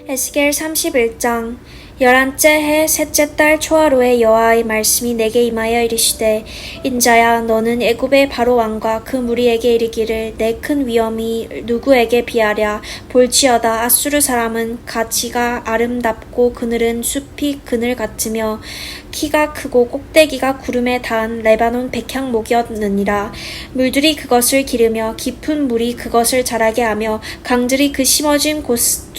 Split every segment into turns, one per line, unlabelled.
에스겔 31장. 11째 해 셋째 달 초하루에 여호와의 말씀이 내게 임하여 이르시되, 인자야, 너는 애굽의 바로 왕과 그 무리에게 이르기를, 내 큰 위엄이 누구에게 비하랴. 볼지어다, 아수르 사람은 가지가 아름답고 그늘은 숲이 그늘 같으며 키가 크고 꼭대기가 구름에 닿은 레바논 백향목이었느니라. 물들이 그것을 기르며 깊은 물이 그것을 자라게 하며 강들이 그 심어진 곳을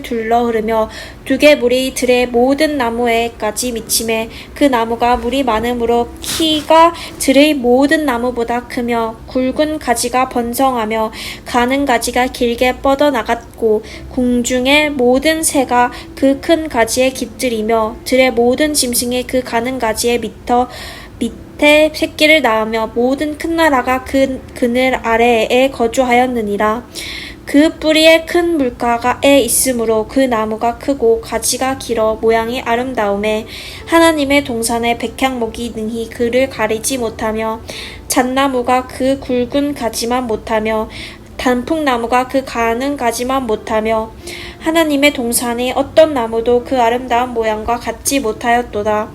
둘러 흐르며 두개 물이 들의 모든 나무에까지 미치매 그 나무가 물이 많으므로 키가 들의 모든 나무보다 크며 굵은 가지가 번성하며 가는 가지가 길게 뻗어나갔고 궁중의 모든 새가 그 큰 가지에 깃들이며 들의 모든 짐승이 그 가는 가지에 밑에 새끼를 낳으며 모든 큰 나라가 그 그늘 아래에 거주하였느니라. 그 뿌리에 큰 물가에 있으므로 그 나무가 크고 가지가 길어 모양이 아름다우매 하나님의 동산의 백향목이 능히 그를 가리지 못하며 잣나무가 그 굵은 가지만 못하며 단풍나무가 그 가는 가지만 못하며 하나님의 동산의 어떤 나무도 그 아름다운 모양과 같지 못하였도다.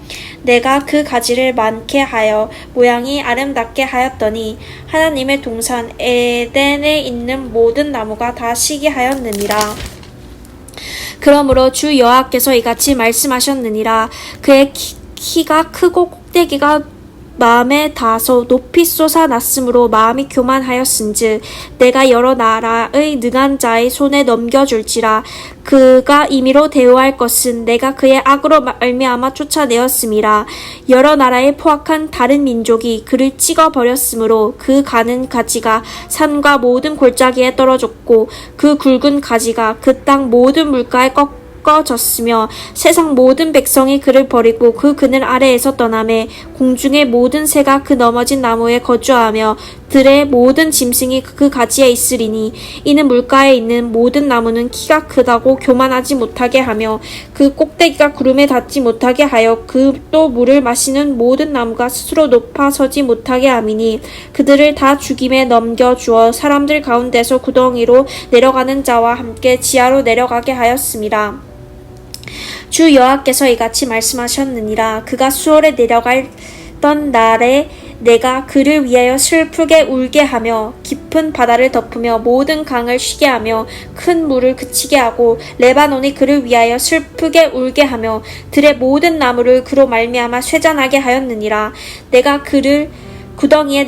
내가 그 가지를 많게 하여 모양이 아름답게 하였더니 하나님의 동산 에덴에 있는 모든 나무가 다 시기하였느니라. 그러므로 주 여호와께서 이같이 말씀하셨느니라. 그의 키가 크고 꼭대기가 마음에 닿아서 높이 솟아났으므로 마음이 교만하였은즉 내가 여러 나라의 능한 자의 손에 넘겨줄지라. 그가 임의로 대우할 것은 내가 그의 악으로 말미암아 쫓아내었음이라. 여러 나라의 포악한 다른 민족이 그를 찍어버렸으므로 그 가는 가지가 산과 모든 골짜기에 떨어졌고 그 굵은 가지가 그 땅 모든 물가에 꺾어졌으며 세상 모든 백성이 그를 버리고 그 그늘 아래에서 떠나매 공중의 모든 새가 그 넘어진 나무에 거주하며 들의 모든 짐승이 그 가지에 있으리니 이는 물가에 있는 모든 나무는 키가 크다고 교만하지 못하게 하며 그 꼭대기가 구름에 닿지 못하게 하여 그 또 물을 마시는 모든 나무가 스스로 높아 서지 못하게 함이니 그들을 다 죽임에 넘겨주어 사람들 가운데서 구덩이로 내려가는 자와 함께 지하로 내려가게 하였음이라. 주 여호와께서 이같이 말씀하셨느니라. 그가 수월에 내려가던 날에 내가 그를 위하여 슬프게 울게 하며 깊은 바다를 덮으며 모든 강을 쉬게 하며 큰 물을 그치게 하고 레바논이 그를 위하여 슬프게 울게 하며 들의 모든 나무를 그로 말미암아 쇠잔하게 하였느니라. 내가 그를 구덩이에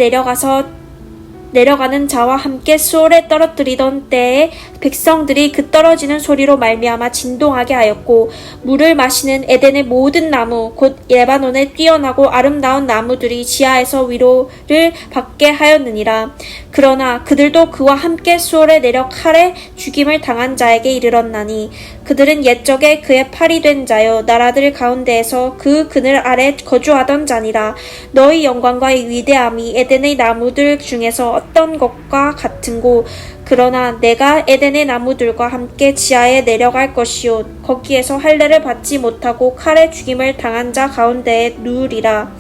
내려가는 자와 함께 수월에 떨어뜨리던 때에 백성들이 그 떨어지는 소리로 말미암아 진동하게 하였고 물을 마시는 에덴의 모든 나무 곧 레바논의 뛰어나고 아름다운 나무들이 지하에서 위로를 받게 하였느니라. 그러나 그들도 그와 함께 수월에 내려 칼에 죽임을 당한 자에게 이르렀나니 그들은 옛적에 그의 팔이 된 자여 나라들 가운데에서 그 그늘 아래 거주하던 자니라. 너희 영광과 위대함이 에덴의 나무들 중에서 어떤 것과 같은고 그러나 내가 에덴의 나무들과 함께 지하에 내려갈 것이요 거기에서 할례를 받지 못하고 칼에 죽임을 당한 자 가운데에 누우리라.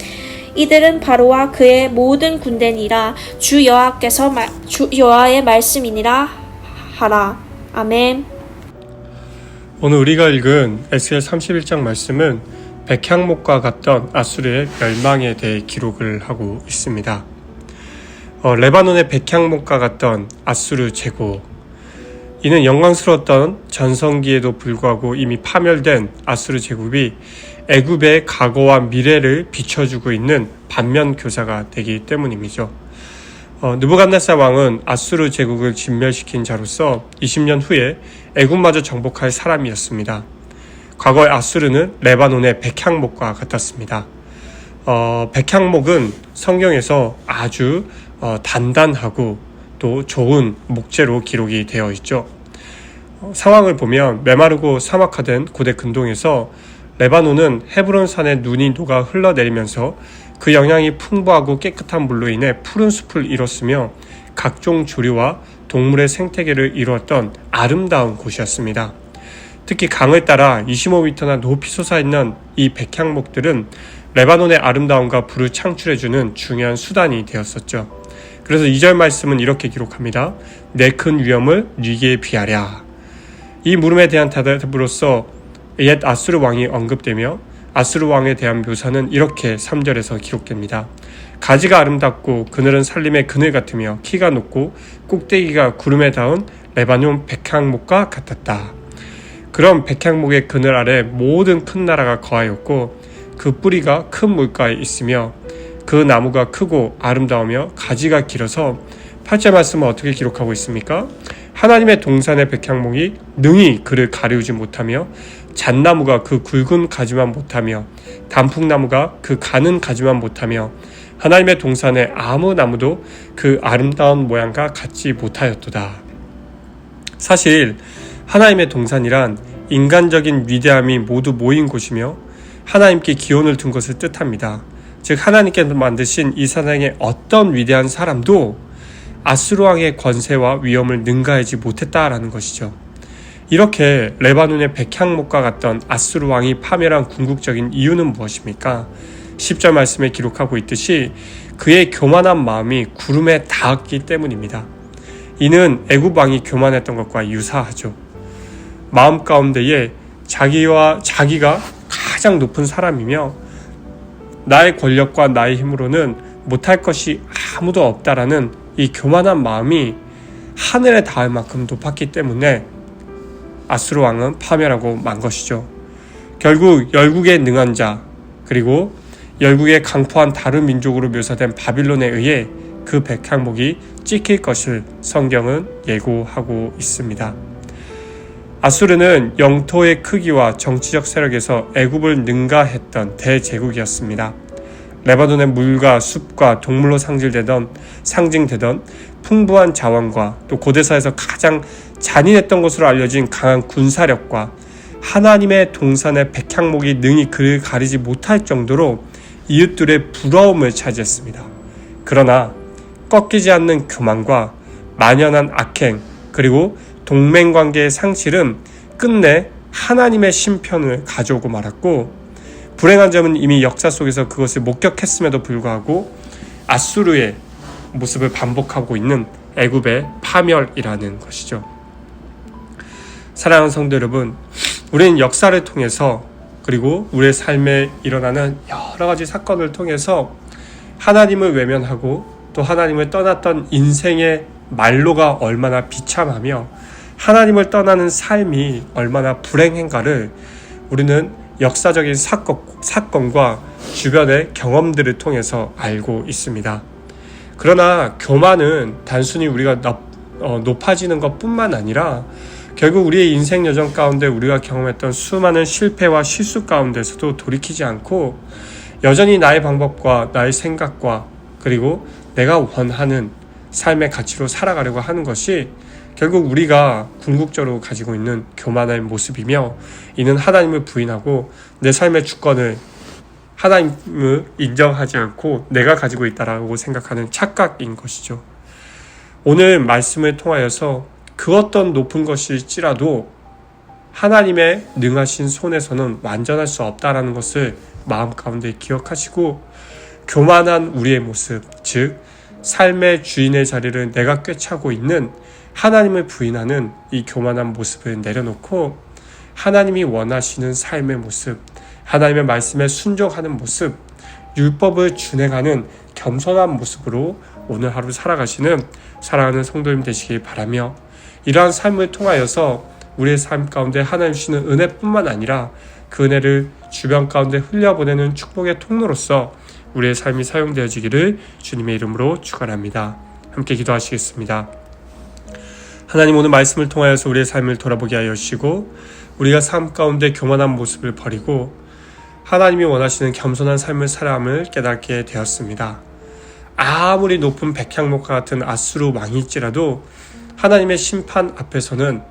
이들은 바로와 그의 모든 군대니라. 주 여호와의 말씀이니라 하라. 아멘.
오늘 우리가 읽은 에스겔 31장 말씀은 백향목과 같던 아수르의 멸망에 대해 기록을 하고 있습니다. 레바논의 백향목과 같던 아수르 제국, 이는 영광스러웠던 전성기에도 불구하고 이미 파멸된 아수르 제국이 애굽의 과거와 미래를 비춰주고 있는 반면 교사가 되기 때문입니다. 느부갓네살 왕은 아수르 제국을 진멸시킨 자로서 20년 후에 애굽마저 정복할 사람이었습니다. 과거의 아수르는 레바논의 백향목과 같았습니다. 백향목은 성경에서 아주 단단하고 또 좋은 목재로 기록이 되어 있죠. 상황을 보면 메마르고 사막화된 고대 근동에서 레바논은 헤브론 산의 눈이 녹아 흘러내리면서 그 영양이 풍부하고 깨끗한 물로 인해 푸른 숲을 이뤘으며 각종 조류와 동물의 생태계를 이루었던 아름다운 곳이었습니다. 특히 강을 따라 25m나 높이 솟아있는 이 백향목들은 레바논의 아름다움과 불을 창출해주는 중요한 수단이 되었었죠. 그래서 2절 말씀은 이렇게 기록합니다. 내 큰 위엄을 네게 비하랴. 이 물음에 대한 대답으로서 옛 아수르 왕이 언급되며 아수르 왕에 대한 묘사는 이렇게 3절에서 기록됩니다. 가지가 아름답고 그늘은 살림의 그늘 같으며 키가 높고 꼭대기가 구름에 닿은 레바논 백향목과 같았다. 그런 백향목의 그늘 아래 모든 큰 나라가 거하였고 그 뿌리가 큰 물가에 있으며 그 나무가 크고 아름다우며 가지가 길어서 8절 말씀은 어떻게 기록하고 있습니까? 하나님의 동산의 백향목이 능히 그를 가리우지 못하며 잣나무가 그 굵은 가지만 못하며 단풍나무가 그 가는 가지만 못하며 하나님의 동산의 아무 나무도 그 아름다운 모양과 같지 못하였도다. 사실 하나님의 동산이란 인간적인 위대함이 모두 모인 곳이며 하나님께 기원을 둔 것을 뜻합니다. 즉 하나님께서 만드신 이 세상의 어떤 위대한 사람도 아수르 왕의 권세와 위엄을 능가하지 못했다라는 것이죠. 이렇게 레바논의 백향목과 같던 아수르 왕이 파멸한 궁극적인 이유는 무엇입니까? 10절 말씀에 기록하고 있듯이 그의 교만한 마음이 구름에 닿았기 때문입니다. 이는 애굽 왕이 교만했던 것과 유사하죠. 마음 가운데에 자기가 가장 높은 사람이며 나의 권력과 나의 힘으로는 못할 것이 아무도 없다라는 이 교만한 마음이 하늘에 닿을 만큼 높았기 때문에 아수르 왕은 파멸하고 만 것이죠. 결국 열국에 능한 자 그리고 열국에 강포한 다른 민족으로 묘사된 바빌론에 의해 그 백향목이 찍힐 것을 성경은 예고하고 있습니다. 아수르는 영토의 크기와 정치적 세력에서 애굽을 능가했던 대제국이었습니다. 레바논의 물과 숲과 동물로 상징되던 풍부한 자원과 또 고대사에서 가장 잔인했던 것으로 알려진 강한 군사력과 하나님의 동산의 백향목이 능히 그를 가리지 못할 정도로 이웃들의 부러움을 차지했습니다. 그러나 꺾이지 않는 교만과 만연한 악행 그리고 동맹관계의 상실은 끝내 하나님의 심판을 가져오고 말았고 불행한 점은 이미 역사 속에서 그것을 목격했음에도 불구하고 아수르의 모습을 반복하고 있는 애굽의 파멸이라는 것이죠. 사랑하는 성도 여러분, 우리는 역사를 통해서 그리고 우리의 삶에 일어나는 여러 가지 사건을 통해서 하나님을 외면하고 또 하나님을 떠났던 인생의 말로가 얼마나 비참하며 하나님을 떠나는 삶이 얼마나 불행한가를 우리는 역사적인 사건과 주변의 경험들을 통해서 알고 있습니다. 그러나 교만은 단순히 우리가 높아지는 것뿐만 아니라 결국 우리의 인생 여정 가운데 우리가 경험했던 수많은 실패와 실수 가운데서도 돌이키지 않고 여전히 나의 방법과 나의 생각과 그리고 내가 원하는 삶의 가치로 살아가려고 하는 것이 결국 우리가 궁극적으로 가지고 있는 교만의 모습이며 이는 하나님을 부인하고 내 삶의 주권을 하나님을 인정하지 않고 내가 가지고 있다라고 생각하는 착각인 것이죠. 오늘 말씀을 통하여서 그 어떤 높은 것일지라도 하나님의 능하신 손에서는 완전할 수 없다라는 것을 마음 가운데 기억하시고 교만한 우리의 모습, 즉 삶의 주인의 자리를 내가 꿰차고 있는 하나님을 부인하는 이 교만한 모습을 내려놓고 하나님이 원하시는 삶의 모습, 하나님의 말씀에 순종하는 모습, 율법을 준행하는 겸손한 모습으로 오늘 하루 살아가시는 사랑하는 성도님 되시길 바라며 이러한 삶을 통하여서 우리의 삶 가운데 하나님 주시는 은혜뿐만 아니라 그 은혜를 주변 가운데 흘려보내는 축복의 통로로서 우리의 삶이 사용되어지기를 주님의 이름으로 축원합니다. 함께 기도하시겠습니다. 하나님, 오늘 말씀을 통하여서 우리의 삶을 돌아보게 하여 주시고 우리가 삶 가운데 교만한 모습을 버리고 하나님이 원하시는 겸손한 삶을 살아감을 깨닫게 되었습니다. 아무리 높은 백향목과 같은 아수르 왕일지라도 하나님의 심판 앞에서는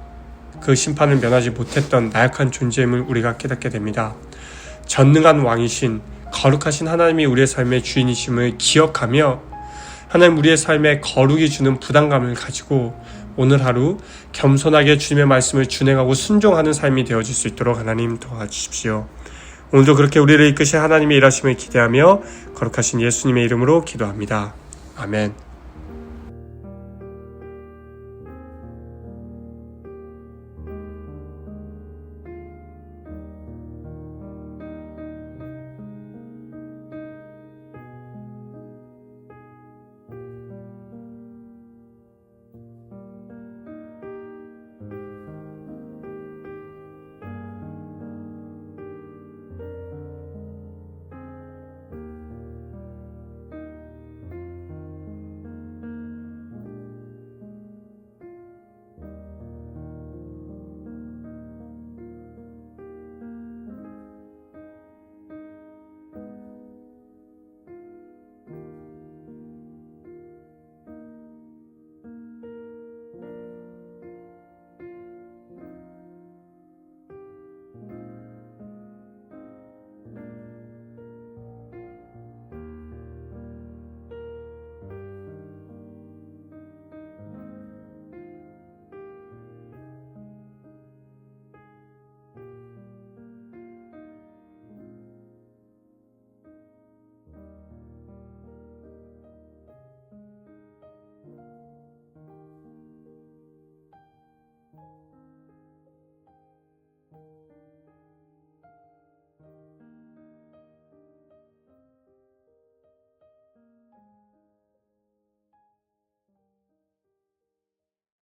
그 심판을 면하지 못했던 나약한 존재임을 우리가 깨닫게 됩니다. 전능한 왕이신 거룩하신 하나님이 우리의 삶의 주인이심을 기억하며 하나님 우리의 삶에 거룩이 주는 부담감을 가지고 오늘 하루 겸손하게 주님의 말씀을 준행하고 순종하는 삶이 되어질 수 있도록 하나님 도와주십시오. 오늘도 그렇게 우리를 이끄실 하나님의 일하심을 기대하며 거룩하신 예수님의 이름으로 기도합니다. 아멘.